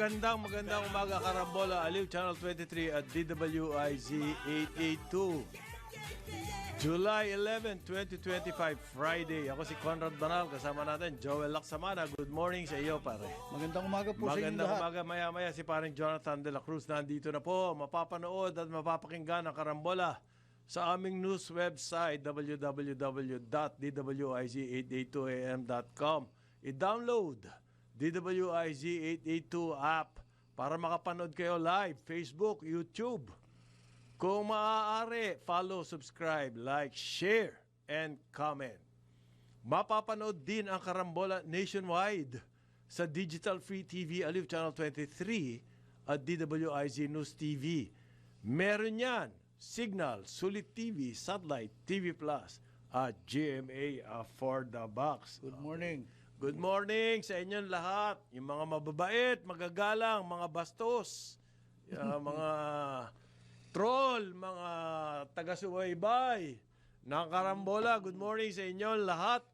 Magandang umaga, Karambola, Aliw, Channel 23 at DWIZ 882. July 11, 2025, Friday. Ako si Conrad Banal, kasama natin Joel Laksamana. Good morning sa iyo, pare. Magandang umaga po sa inyo lahat. Magandang umaga, maya-maya si paring Jonathan De La Cruz nandito na po. Mapapanood at mapapakinggan ang Karambola sa aming news website www.dwiz882am.com. I-download DWIZ 882 app para makapanood kayo live, Facebook, YouTube. Kung maaari, follow, subscribe, like, share, and comment. Mapapanood din ang Karambola nationwide sa Digital Free TV, Aliw Channel 23 at DWIZ News TV. Meron yan, Signal, Sulit TV, Satellite, TV Plus, at GMA for the Box. Good morning. Good morning sa inyong lahat. Yung mga mababait, magagalang, mga bastos, mga troll, mga taga-subaybay ng Karambola. Good morning sa inyong lahat.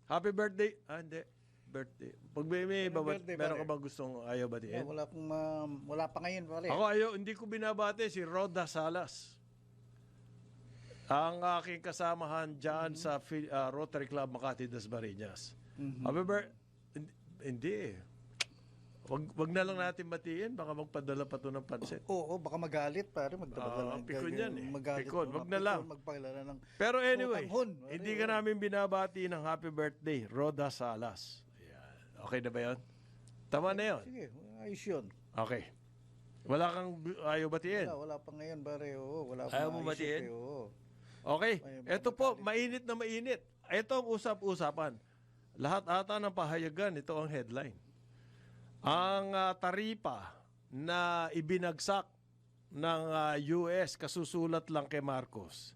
Happy birthday. Hindi. Birthday. Pag may birthday, meron pare? ka ba gustong ayaw batiin? Wala pa ngayon, pare. Ako hindi ko binabate si Roda Salas. Ang aking kasamahan dyan sa Rotary Club Makati Dasmariñas. Happy birthday. Hindi. Wag na lang natin batiin, baka magpadala pa to ng pansit. Oo, baka magalit, pare. Magdadala pikon yan eh. Magalit. Pikon, wag na lang. Magpalala ng Pero anyway, tanghon, pare. hindi ka namin binabati ng happy birthday, Roda Salas. Ayan. Okay na ba yun? Tama na yun? Sige, ayos yun. Okay. Wala kang ayaw batiin? Wala pa ngayon, pare. Oo, wala pa. Ayaw mo naisip, batiin? Oo. Okay. Ay, Ito po, mainit na mainit. Ito ang usap-usapan. Lahat ata ng pahayagan, ito ang headline. Ang taripa na ibinagsak ng US, kasusulat lang kay Marcos,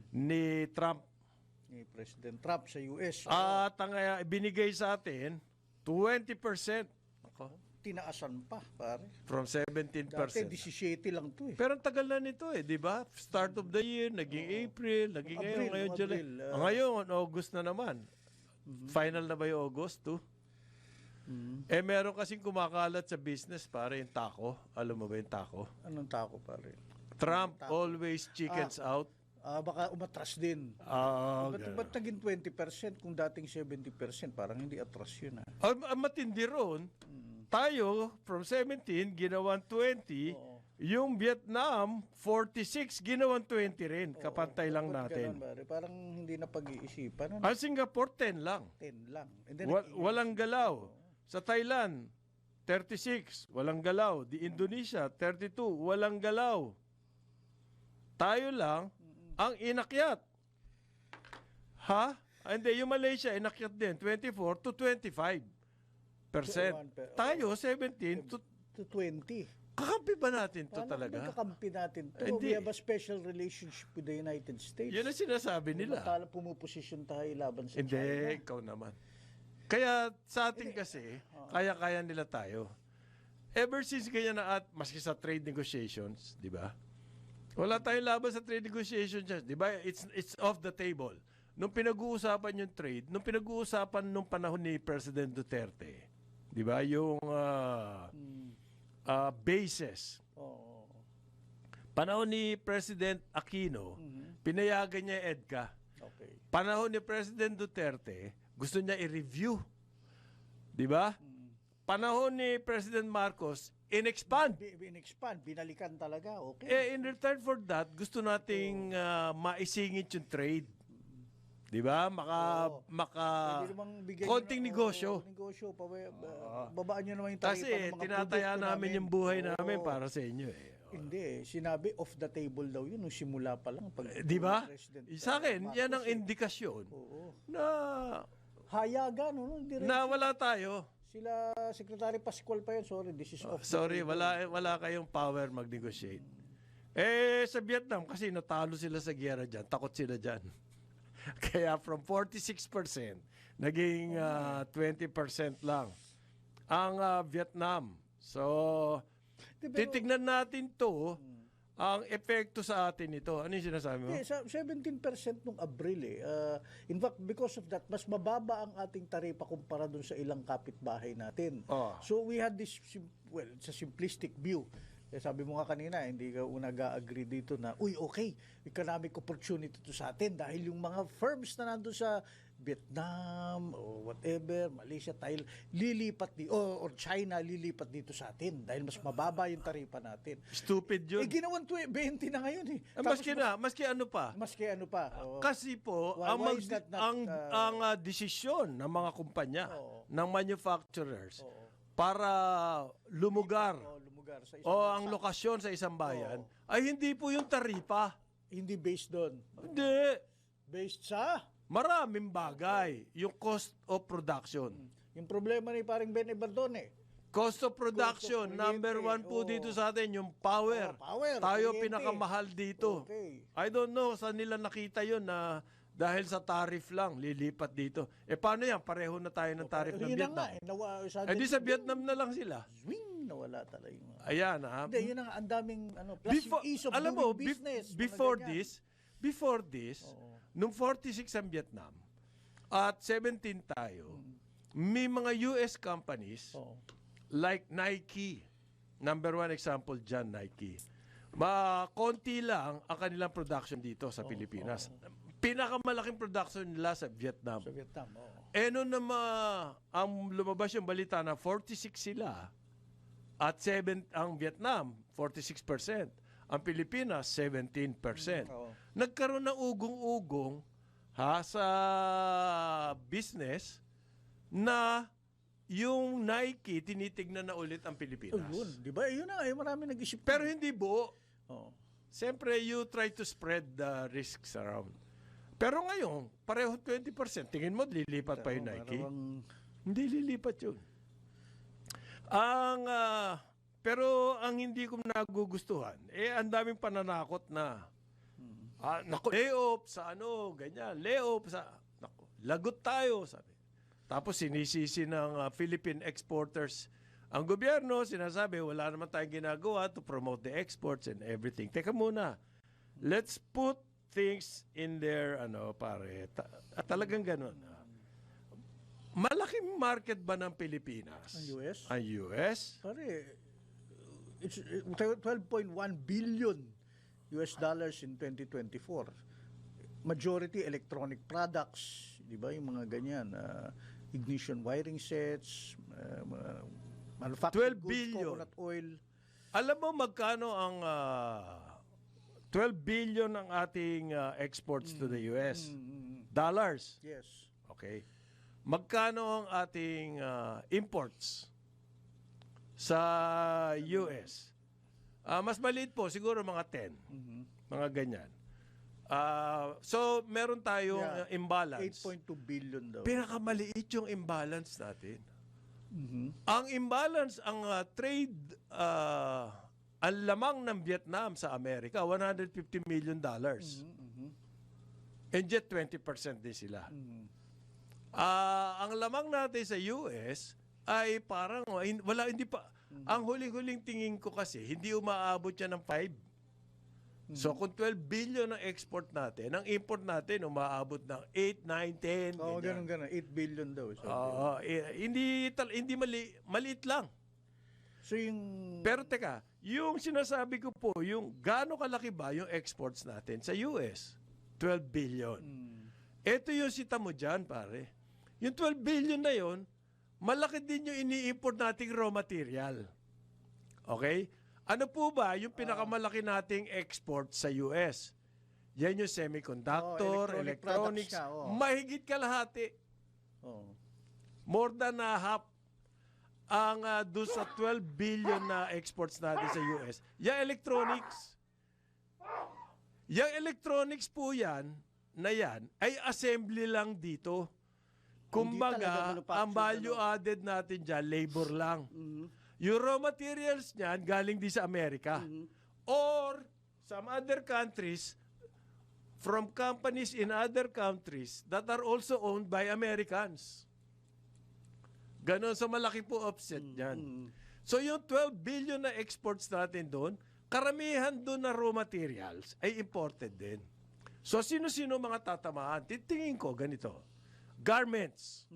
ni Trump. Ni President Trump sa US. At ang binigay sa atin, 20%. Ako, Tinaasan pa, pare. from 17%. Dati 17 lang to eh. Pero ang tagal na nito di ba? Start of the year, naging April, naging ngayon July. April, Ngayon, August na naman. Final na ba yung August, too? Meron kasing kumakalat sa business, pare, yung taco. Alam mo ba yung taco? Anong tako, pare? Trump always chickens out. Baka umatras din. Ba't naging 20% kung dating 70%? Parang hindi atras yun. Ang matindi ron, tayo, from 17, ginawan 20. Yung Vietnam, 46, ginawan 20 rin. Kapantay lang natin. Ganun, pare. Parang hindi na pag-iisipan. Ang Singapore, 10 lang. 10 lang. And then, Walang galaw. Sa Thailand, 36, walang galaw. Di Indonesia, 32, walang galaw. Tayo lang ang inakyat. Ha? Hindi, yung Malaysia, inakyat din, 24 to 25%. Tayo, 17 to... to 20. Kakampi ba natin to Paano talaga? kakampi natin to? Hindi. We have a special relationship with the United States. Yun ang sinasabi nila. Bakala pumuposisyon tayo laban sa Hindi, China. ikaw naman. Kaya sa atin kasi, kaya-kaya nila tayo. Ever since ganyan na maski sa trade negotiations, di ba? Wala tayong laban sa trade negotiations, di ba? It's off the table. Nung pinag-uusapan yung trade, nung pinag-uusapan nung panahon ni President Duterte, di ba? Yung bases. Panahon ni President Aquino, pinayagan niya EDCA. Okay. Panahon ni President Duterte, gusto niya i-review. Di ba? Panahon ni President Marcos, in-expand. In-expand, binalikan talaga. Okay. In return for that, gusto nating maisingit yung trade. Di ba? Pwede namang bigyan konting nyo negosyo. Negosyo. Babaan nyo naman yung taripa Kasi ng mga tinataya produkto namin yung buhay namin para sa inyo. Hindi. Sinabi off the table daw yun nung simula pa lang. Di ba? President, Sa akin, yan ang Marcos, indikasyon na hayagan. na wala tayo. Sila, Secretary Pascual pa yun. Sorry, this is off the Sorry, table. wala kayong power mag-negotiate. Sa Vietnam, kasi natalo sila sa giyera dyan, takot sila dyan. Kaya from 46%, naging 20% lang ang Vietnam. So, titignan natin to ang epekto sa atin nito, ano yung sinasabi mo? Sa 17% nung Abril in fact, because of that, mas mababa ang ating taripa kumpara dun sa ilang kapitbahay natin. Oh. So we had this, it's a simplistic view. Sabi mo nga kanina, hindi ka nag-agree dito na, okay, economic opportunity to sa atin dahil yung mga firms na nandun sa Vietnam o whatever, Malaysia, Thailand, lilipat or China lilipat dito sa atin dahil mas mababa yung taripa natin. Stupid yun. Ginawan 20 na ngayon eh. Maski ano pa. Maski ano pa. Kasi po, Why is that not, ang desisyon ng mga kumpanya, ng manufacturers, para lumugar, sa isang ang lokasyon sa isang bayan, ay hindi po yung taripa. hindi based doon. Hindi. Based sa Maraming bagay. Yung cost of production. yung problema ni paring Ben Ibardone. Cost of production, Cost of number one kuryente, po dito sa atin, yung power. Power, Tayo kuryente. pinakamahal dito. Okay. I don't know, saan nila nakita yun na dahil sa tariff lang, lilipat dito. Paano yan? Pareho na tayo ng tariff ng Yun na Vietnam. nga, Di sa Vietnam na lang sila. Swing, nawala talaga yung Ayan, ha? Hindi, yun ang daming plus yung ease of alam doing mo, business. mga before ganyan. this, nung 46 ang Vietnam, at 17 tayo, may mga US companies, like Nike, number one example dyan, Nike, konti lang ang kanilang production dito sa Pilipinas. Pinakamalaking production nila sa Vietnam. Sa Vietnam, Nung ang lumabas yung balita na 46 sila, at ang Vietnam, 46%. Ang Pilipinas, 17%. Nagkaroon ng ugong-ugong sa business na yung Nike tinitignan na ulit ang Pilipinas. Yun, di ba? Yun na, marami nag-isip. Pero hindi buo. Siyempre, you try to spread the risks around. Pero ngayon, pareho 20%. Tingin mo, lilipat pa yung Nike? Hindi lilipat yun. Pero ang hindi ko nagugustuhan, ang daming pananakot na layoff sa ganyan, layoff sa, lagot tayo, sabi. Tapos sinisisi ng Philippine exporters ang gobyerno, sinasabi, wala naman tayong ginagawa to promote the exports and everything. Teka muna, let's put things in their, talagang ganun. Malaking market ba ng Pilipinas? Ang US? Ang US? Pare, it's 12.1 billion US dollars in 2024. Majority electronic products, di ba? Yung mga ganyan, ignition wiring sets, manufactured 12 goods, billion. coconut oil. Alam mo magkano ang 12 billion ang ating exports to the US? Dollars. Yes. Okay. Magkano ang ating imports sa US? Mas maliit po, siguro mga 10. Mga ganyan. So, meron tayong imbalance. 8.2 billion daw. Pinakamaliit yung imbalance natin. Ang imbalance, ang trade, ang lamang ng Vietnam sa Amerika, $150 million. And yet, 20% din sila. Ang lamang natin sa US ay parang, hindi pa, ang huling-huling tingin ko kasi, hindi umaabot yan ng 5. So kung 12 billion ang export natin, ang import natin umaabot ng 8, 9, 10. Oo, ganun. 8 billion daw. Hindi maliit lang. So yung... Pero teka, yung sinasabi ko po, yung gaano kalaki ba yung exports natin sa US? 12 billion. Ito yung sita mo dyan, pare. Yung 12 billion na yon, malaki din yung ini-import nating raw material. Okay? Ano po ba yung pinakamalaki nating export sa US? Yan yung semiconductor, electronics, mahigit kalahati. More than half ang doon sa 12 billion na exports natin sa US. Yung electronics. Yung electronics po yan, ay assembly lang dito. Kumbaga, ang value added natin dyan, labor lang. Yung raw materials niyan galing din sa Amerika. Or some other countries, from companies in other countries that are also owned by Americans. Ganon, so malaki po offset yan. So yung 12 billion na exports natin doon, karamihan doon na raw materials ay imported din. So, sino-sino mga tatamaan? Titingin ko, ganito. Garments.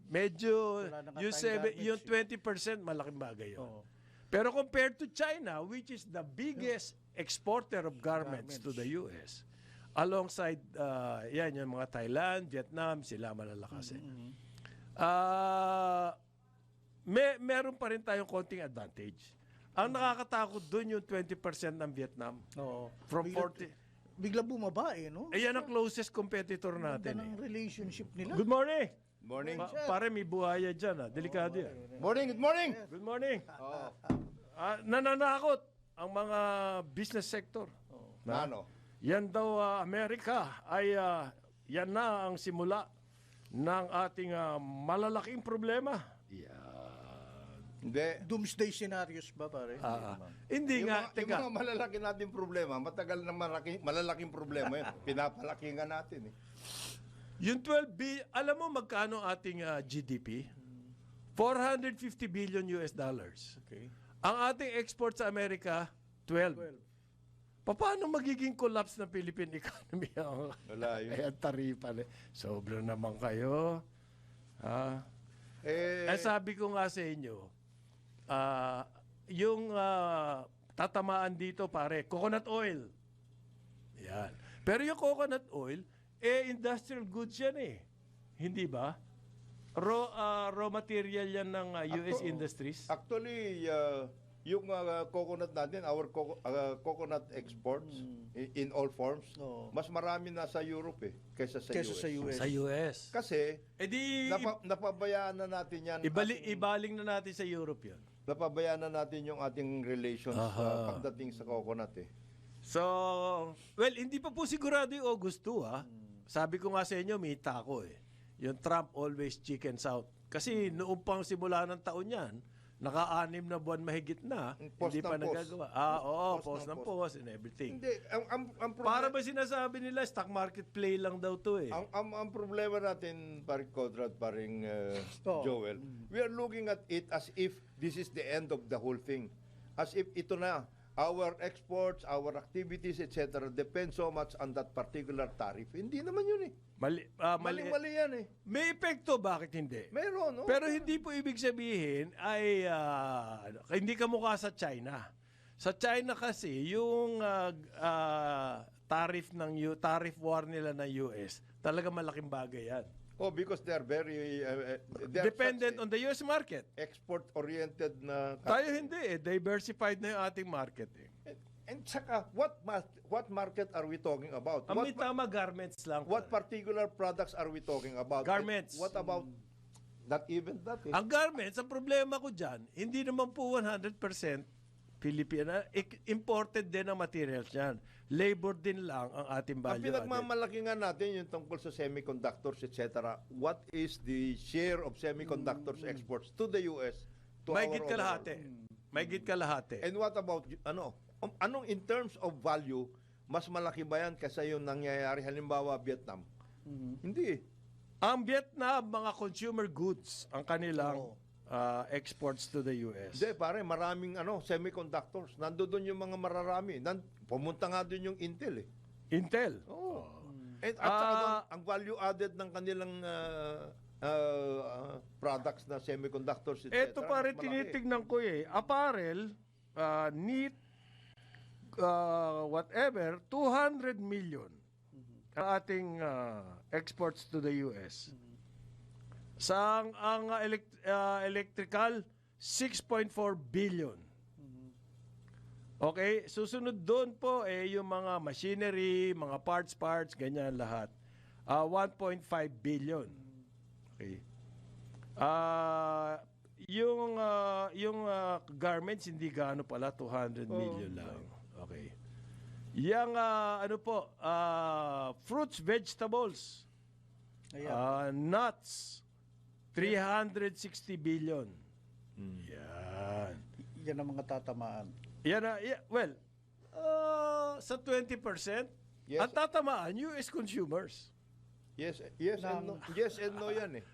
Medyo, Wala na nga yung, tayong yung garments, 20%, malaking bagay yun. Oo. Pero compared to China, which is the biggest exporter of garments to the US, alongside, yan, yung mga Thailand, Vietnam, sila malalakas eh. Meron pa rin tayong konting advantage. Ang nakakatakot doon yung 20% ng Vietnam. Oo. From Bigla- 40. Bigla bumaba no? Ayan ang closest competitor Ganda natin ng eh. relationship nila. Good morning! Morning. Pare, may buhaya dyan ah. Delikado yan. Morning, good morning. Good morning! Oh, Nananakot ang mga business sector. ano? Yan daw Amerika ay yan na ang simula ng ating malalaking problema. Hindi. Doomsday scenarios ba, pare? Hindi Yung nga, mga, yung teka. mga malalaki natin problema, matagal na malalaking problema yun. Pinapalaki nga natin eh. Yung 12 billion, alam mo magkano ating GDP? 450 billion US dollars. Okay. Ang ating export sa Amerika, 12. Paano magiging collapse ng Philippine economy? Wala yun. Ayan, taripan eh. Sobra naman kayo. Eh, Sabi ko nga sa inyo, yung tatamaan dito, pare, coconut oil. Yan. Pero yung coconut oil, industrial goods yan eh. Hindi ba? Raw material yan ng US industries. actually, yung coconut natin, our coconut exports in all forms, Oo. mas marami na sa Europe eh, kaysa sa Kesa US. sa US. Sa US. Kasi, Di, napabayaan na natin yan. ibaling na natin sa Europe yan. Napabayaan na natin yung ating relations pagdating sa coconut eh. So, well, hindi pa po sigurado yung August 2, ha? Sabi ko nga sa inyo, may tako eh. Yung Trump always chickens out. Kasi noong pang simula ng taon yan, naka-6 na buwan mahigit na, Post hindi pa ng post. nagagawa. Oo, Post post ng ng post. post and everything. Hindi, ang Para ba sinasabi nila, stock market play lang daw to eh. ang problema natin, paring Conrad, paring Oo. Joel, we are looking at it as if this is the end of the whole thing. As if ito na, our exports, our activities, etc. depend so much on that particular tariff. Hindi naman yun eh. Mali. Mali yan eh. May epekto, bakit hindi? Meron, no? Pero hindi po ibig sabihin ay hindi kamukha sa China. Sa China kasi yung tariff war nila ng US, talaga malaking bagay yan. Oh, because they are very... they are Dependent such on the US market. export-oriented na... Tayo hindi eh. Diversified na yung ating market eh. And saka, what market are we talking about? Ang may tama, garments lang. What particular products are we talking about? Garments. And what about not even that? Eh? Ang garments, ang problema ko dyan, hindi naman po 100% Filipina. Imported din ang materials yan. Labor din lang ang ating Ang value added. pinagmamalaki nga natin yung tungkol sa semiconductors, etc. What is the share of semiconductors exports to the US? To May our git kalahati. overall? May git kalahati. And what about, anong in terms of value, mas malaki ba yan kaysa yung nangyayari halimbawa Vietnam? Hindi eh. Ang Vietnam, mga consumer goods, ang kanilang exports to the US. Hindi, pare, maraming semiconductors. Nandoon yung mga mararami. Pumunta nga doon yung Intel eh. Intel. Oo. At saka doon, ang value added ng kanilang products na semiconductors, etc. Ito pare, mas malaki. tinitignan ko eh. Apparel, neat, whatever, 200 million ang ating exports to the US. Sa ang electrical, 6.4 billion. Okay, susunod doon po yung mga machinery, mga parts, ganyan lahat. 1.5 billion. Okay. Yung garments hindi gaano pala 200 million lang. Okay. Yang fruits, vegetables, nuts, 360 billion. Yan. Yan ang mga tatamaan. Yan well, sa 20%, Yes. ang tatamaan US consumers. Yes and no yan eh.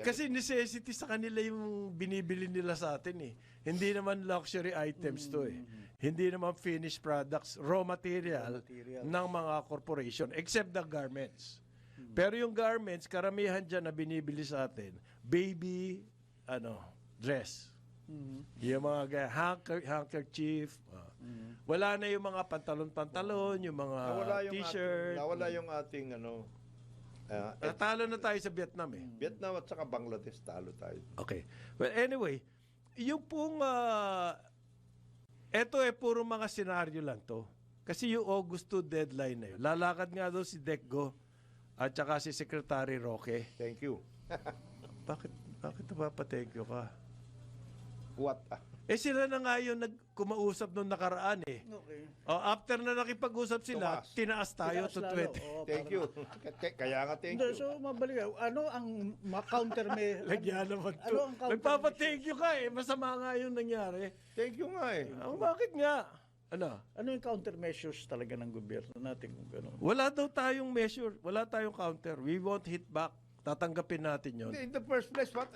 Kasi necessity sa kanila yung binibili nila sa atin eh. Hindi naman luxury items to eh. Hindi naman finished products, raw material ng mga corporation, except the garments. Pero yung garments, karamihan dyan na binibili sa atin, baby, dress. Yung mga handkerchief. Wala na yung mga pantalon-pantalon, yung mga t-shirt. Nawala yung ating Natalo na tayo sa Vietnam eh. Vietnam at saka Bangladesh, talo tayo. Okay. Well, anyway, yung pong, eto puro mga senaryo lang to. Kasi yung August 2 deadline na yun. Lalakad nga doon si Decgo at saka si Secretary Roque. Thank you. Bakit napapa-thank you ka? What? Sila na nga yung kumausap nung nakaraan eh. Okay. After na nakipag-usap sila, Tumaas. tinaas tayo Tinaas to lalo. 20. Oo, Thank parang- you. Kaya nga thank Hindi, you. so mabalik. Ano ang counter me? Lagyan naman to. Ano ang counter Nagpapa-thank you ka eh. Masama nga yung nangyari. Thank you nga eh. Bakit nga? Ano yung countermeasures talaga ng gobyerno natin kung gano'n? Wala daw tayong measure. Wala tayong counter. We won't hit back. Tatanggapin natin yon. In the first place, what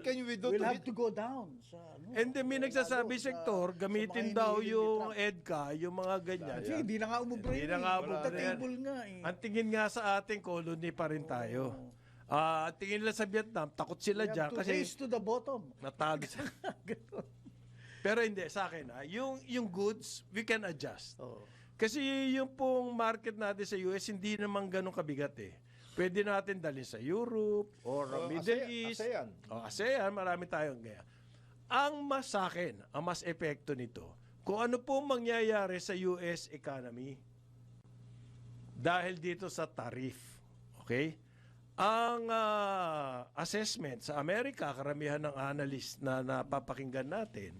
can we do we'll to have hit? to go down sa And then may nagsasabi sektor, gamitin daw yung EDCA, yung mga ganyan. Kasi hindi na nga umubra Hindi yun na nga eh. umubra The yan. table nga eh. Ang tingin nga sa ating colony pa rin tayo. Ang tingin nila sa Vietnam, takot sila We have dyan to kasi race to the bottom. natalo sila. Ganun. Pero hindi, sa akin yung goods, we can adjust. Oo. Kasi yung pong market natin sa US, hindi naman ganun kabigat eh. Pwede natin dalhin sa Europe or Middle East. ASEAN. ASEAN, marami tayong ganyan. Ang mas sa akin, ang mas epekto nito, kung ano po mangyayari sa US economy dahil dito sa tariff. Okay? Ang assessment sa Amerika, karamihan ng analyst na napapakinggan natin,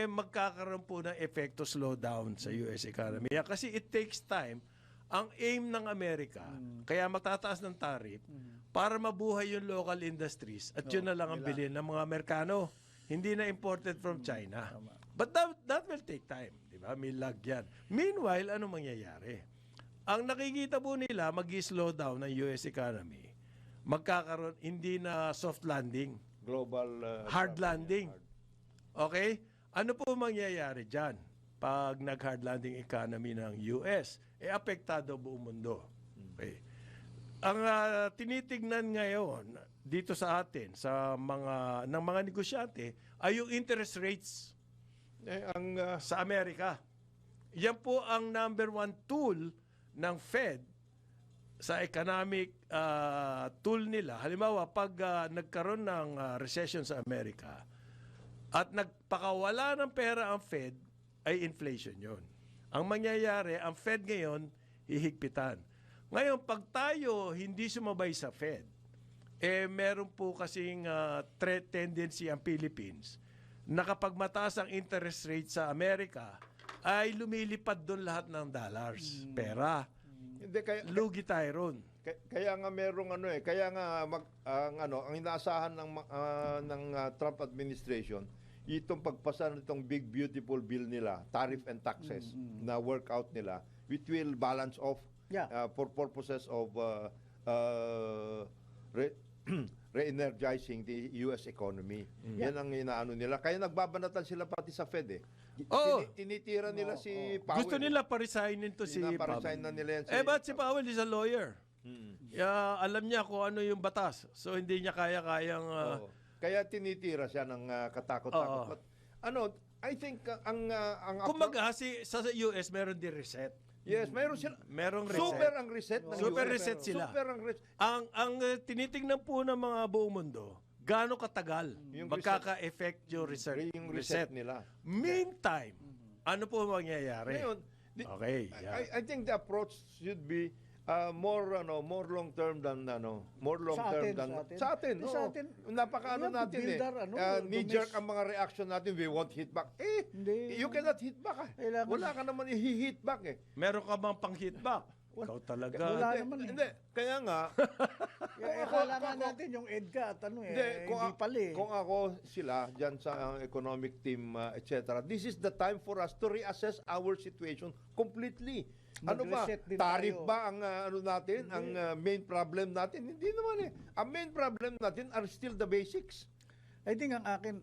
magkakaroon po ng epekto slowdown sa US economy. Kasi it takes time. Ang aim ng Amerika, kaya magtataas ng tariff, para mabuhay yung local industries at yun na lang ang bilhin ng mga Amerikano. Hindi na imported from China. But that will take time. Diba? May lag yan. Meanwhile, ano mangyayari? Ang nakikita po nila, mag-slow down ng US economy. Magkakaroon, hindi na soft landing. Global Hard landing. Okay? Ano po mangyayari dyan? Pag nag-hard landing economy ng US, apektado buong mundo. Okay. Ang tinitignan ngayon dito sa atin, sa mga negosyante, ay yung interest rates sa Amerika. Yan po ang number one tool ng Fed sa economic tool nila. Halimbawa, pag nagkaroon ng recession sa Amerika at nagpakawala ng pera ang Fed, ay inflation yon. Ang mangyayari, ang Fed ngayon, hihigpitan. Ngayon, pag tayo hindi sumabay sa Fed, meron po kasing tendency ang Philippines na kapag mataas ang interest rate sa Amerika, ay lumilipad doon lahat ng dollars, pera. Hindi, Lugi tayo ron. kaya nga merong kaya nga ang inaasahan ng Trump administration, itong pagpasa nitong big beautiful bill nila, tariff and taxes na workout nila, which will balance off for purposes of re-energizing the US economy. Yan ang inaano nila. Kaya nagbabanatan sila pati sa Fed eh. Tinitira nila si Powell. Gusto nila pa-resignin to si Pinaparesign Powell. na nila yan But si Powell is a lawyer. Alam niya kung ano yung batas. So hindi niya kaya-kayang... Oo. Kaya tinitira siya ng katakot-takot. But, I think kumbaga, sa US meron din reset. yes, mayroon sila. Merong reset. Super ang reset ng Super US. reset sila. Super ang reset. Ang tinitingnan po ng mga buong mundo, gaano katagal Yung magkaka-effect yung Yung reset nila. Meantime, ano po mangyayari? Ngayon, Okay, yeah. I think the approach should be more long term than sa atin. Sa atin, Napakaano we have to natin build our, knee jerk ang mga reaction natin, we won't hit back. Hindi. You cannot hit back. Kailangan- Wala ka naman i-hit back eh. Meron ka bang pang hit back? Ikaw talaga. Wala Hindi, naman eh. hindi. Kaya nga, Akala nga natin yung EDCA at ano hindi, hindi pala eh. kung ako sila dyan sa economic team, etc., this is the time for us to reassess our situation completely. Ano ba? Mag-reset din Tarif tayo. ba ang ano natin, ang main problem natin? Hindi naman eh. Ang main problem natin are still the basics. I think ang akin,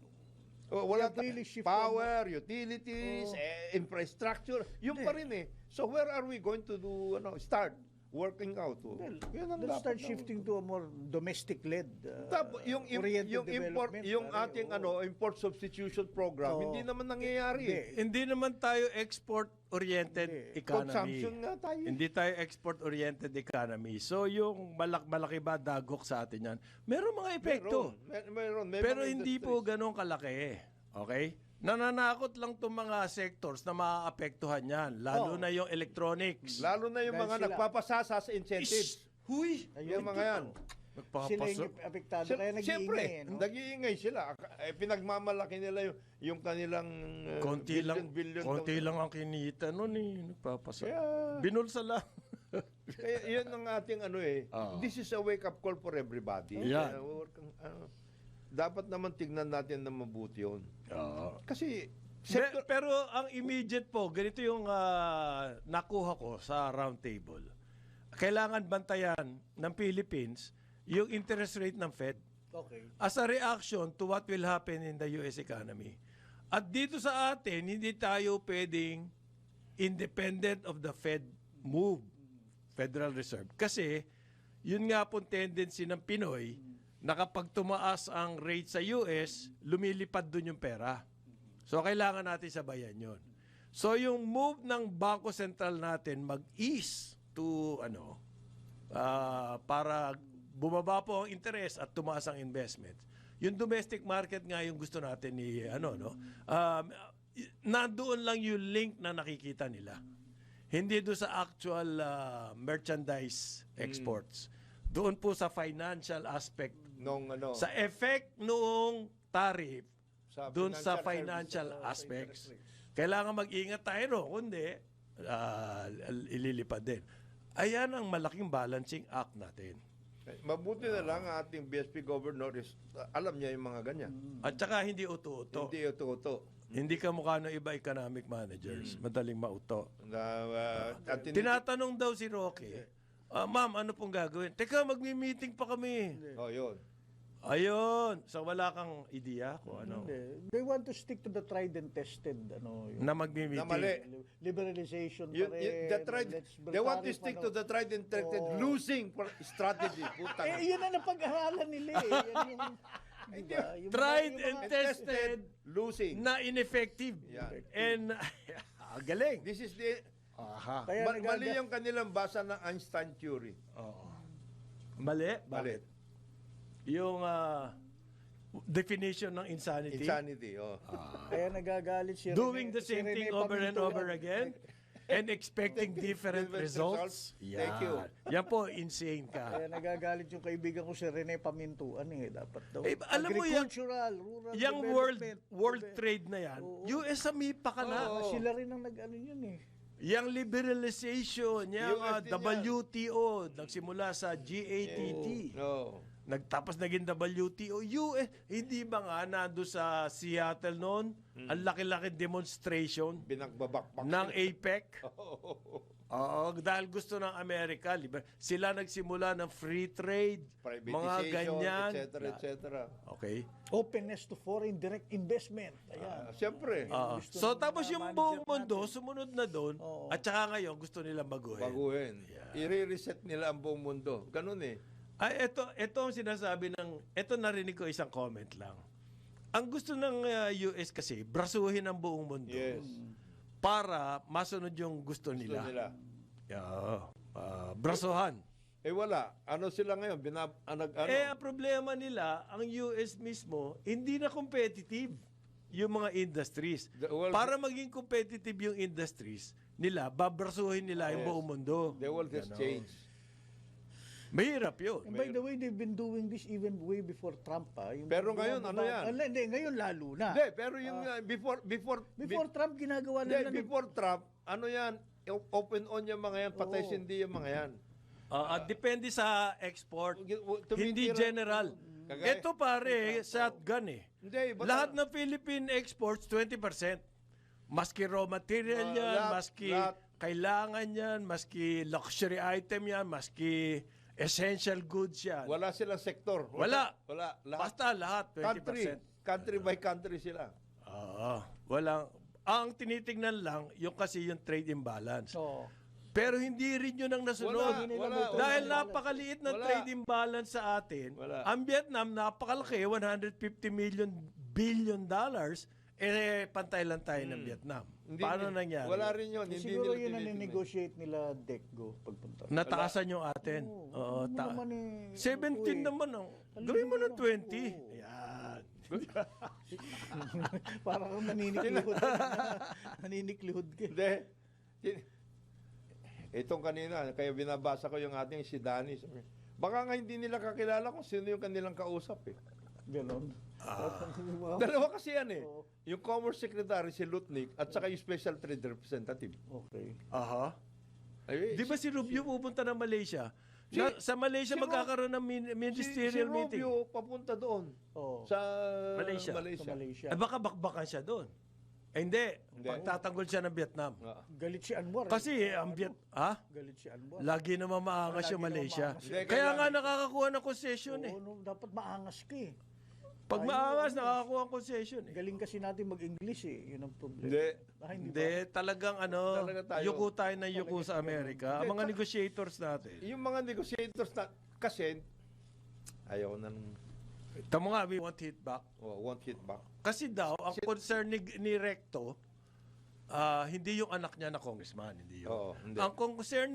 Wala have really shifted power, utilities, infrastructure, yung pa rin eh. So where are we going to do start working out? Yun ang let's start dapat na- shifting to a more domestic-led Tapos yung oriented yung import development, yung pare, ating oo. import substitution program Oo. hindi naman nangyayari eh. Hindi naman tayo export-oriented economy. Consumption nga tayo. Hindi tayo export-oriented economy. So yung malaki ba dagok sa atin yan? Meron mga epekto. Meron. May Pero mga hindi po industries. ganun kalaki. Okay? Nananakot lang itong mga sectors na maaapektuhan yan. Lalo Oo. na yung electronics. Lalo na yung Dahil mga sila- nagpapasasa sa incentives. Huy! Yung mga yan. Sila yung apektado, kaya Siyempre, nag-iingay. No? nag-iingay sila. Pinagmamalaki nila yung kanilang Konti lang, billion. konti lang ang kinita nun eh. Nagpapasa. Kaya- Binulsa lang. Kaya yun ang ating this is a wake-up call for everybody. Yan. Dapat naman tignan natin na mabuti yun. Oo. Kasi, Pero ang immediate po, ganito yung nakuha ko sa round table. Kailangan bantayan ng Philippines yung interest rate ng Fed Okay. as a reaction to what will happen in the US economy. At dito sa atin, hindi tayo pwedeng independent of the Fed move, Federal Reserve. Kasi, yun nga pong tendency ng Pinoy na kapag tumaas ang rate sa US, lumilipad dun yung pera. So, kailangan natin sabayan yun. So, yung move ng Bangko Sentral natin mag-ease to, para bumaba po ang interest at tumaas ang investment. Yung domestic market nga yung gusto natin nandoon lang yung link na nakikita nila. Hindi doon sa actual merchandise exports. Doon po sa financial aspect, nung sa effect noong tariff, Sa doon sa financial financial aspects. Kailangan mag-ingat tayo, no? Kundi, ililipad din. Ayan ang malaking balancing act natin. mabuti na lang ang ating BSP governor is, alam niya yung mga ganyan. At saka hindi uto-uto. Hindi ito. Hindi ka mukha ng iba economic managers. Madaling mauto. Tinatanong daw si Roque, ma'am, ano pong gagawin? Teka, magmi-meeting pa kami. yun. Ayun. So wala kang ideya kung ano. Hindi. They want to stick to the tried and tested yung Na magmi-meeting. Na mali. liberalization Yun, pa rin. they want to stick to the tried and tested losing strategy. Putang. Yun ang napag-aralan nila eh. Yan yung, diba? Tried yung and mga- tested losing. na ineffective. Yan. And galing. This is the Aha. Kaya mali yung kanilang basa ng Einstein theory. Oo. Mali? Bakit? Yung definition ng insanity. Insanity. Kaya nagagalit si Doing Rene- the si same Rene thing over and Pamintuan. over again and expecting different Different results. results. Thank you. Yan po, insane ka. Kaya nagagalit yung kaibigan ko si Rene Pamintuan dapat daw. Eh, alam mo yan, Agricultural, rural Yung development. world trade na yan, US pa ka na. Sila rin ang nag-ano yun eh. Yung liberalization, yung US din yan. WTO, nagsimula sa GATT. No. Nagtapos naging WTO. US, hindi ba nga nando sa Seattle noon, ang laki-laki demonstration Binagbabakbak. ng APEC? Oo, dahil gusto ng Amerika, sila nagsimula ng free trade, mga ganyan. etc. Okay. Openness to foreign direct investment. Ayan. Siyempre, Gusto So ng tapos mga yung manager buong mundo, natin. sumunod na doon, Oo. at saka ngayon gusto nilang baguhin. baguhin. I-reset nila ang buong mundo. Ganun eh. Ay, ito ang sinasabi ito narinig ko isang comment lang. Ang gusto ng US kasi, brasuhin ang buong mundo. Yes. Para masunod yung gusto Gusto nila. nila. Brasuhan. Wala. Ano sila ngayon? Ang problema nila, ang US mismo, hindi na competitive yung mga industries. Para maging competitive yung industries nila, babrasuhin nila yung buong mundo. The world has changed. Mahirap yun. And by the way, they've been doing this even way before Trump. Yung Pero ngayon, ano yan? Hindi, ngayon lalo na. Hindi, pero yung before Before Trump, ginagawa na Hindi, before Trump, ano yan, open on yung mga yan, patay Oo. sindi yung mga yan. Depende sa export. Hindi Tumitira- general. Kagaya- Ito pare, shotgun eh. Hindi, basta- Lahat ng Philippine exports, 20%. Maski raw material yan, maski lahat. kailangan yan, maski luxury item yan, maski essential goods yan. Wala silang sektor. Wala. Wala. Lahat. Basta lahat, 20%. Country by country sila. Oo. Walang, ang tinitingnan lang, yung kasi yung trade imbalance. Oo. Pero hindi rin yun ang nasunod. Wala. Dahil napakaliit ng Wala. trade imbalance sa atin, Wala. ang Vietnam napakalaki, $150 billion, pantay lang tayo ng Vietnam. Paano nangyari? Wala rin yun. So, Hindi siguro nila yun ang tinitingnan. negotiate nila DECGO pagpunta. Nataasan yung atin. Oo, Ano naman eh, 17 uy. naman. Gawin mo ng 20. Ayan. Para kang naniniklihod. Naniniklihod ka. Hindi. Itong kanina, kaya binabasa ko yung ating si Danny. Sabi, baka nga hindi nila kakilala kung sino yung kanilang kausap eh. Ganon. Dalawa kasi yan eh. Oo. Yung Commerce Secretary si Lutnick at saka yung Special Trade Representative. Okay. Aha. Ay, Di ba si Rubio pupunta ng Malaysia? Sa Malaysia si Ru- magkakaroon ng ministerial si meeting. Rubio papunta doon Oo. sa Malaysia. Sa Malaysia. Baka bakbakan siya doon. Hindi. Hindi. Pagtatanggol siya ng Vietnam. Ah. Galit si Anwar. Kasi ang Galit si Anwar. lagi naman maangas Lagi yung naman Malaysia. maangas. Hindi, Kaya kailangan- nga nakakakuha ng concession eh. Oo, no, dapat maangas ka eh. Pag Ay, maangas, ano, nakakakuha ng concession eh. Galing kasi natin mag-English eh. Yun ang problema. Hindi. Hindi, talagang Talaga tayo. yuko tayo ng yuko sa Amerika. Ang mga negotiators natin. Yung mga negotiators na, kasi, ayaw na nung, Tamo nga, we want hit back. won't hit back. Kasi daw, ang concern ni Recto, hindi yung anak niya na congressman, hindi yun. Oo, hindi. Ang concern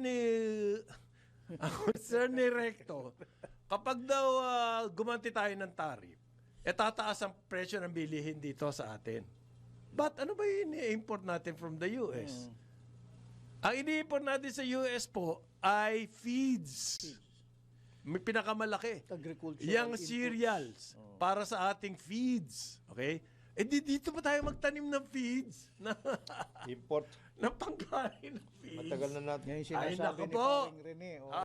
ni Recto, kapag daw gumanti tayo ng tariff, tataas ang presyo ng bilihin dito sa atin. But ano ba yung ini-import natin from the US? Ang ini-import natin sa US po ay feeds. May pinakamalaki. Agricultural Yang inputs. cereals para sa ating feeds. Okay? Dito pa tayo magtanim ng feeds na, Import. na pangkain ng feeds. Matagal na natin. Yan yung Ay, sinasabi nako ni po. Paring Rene. Oh.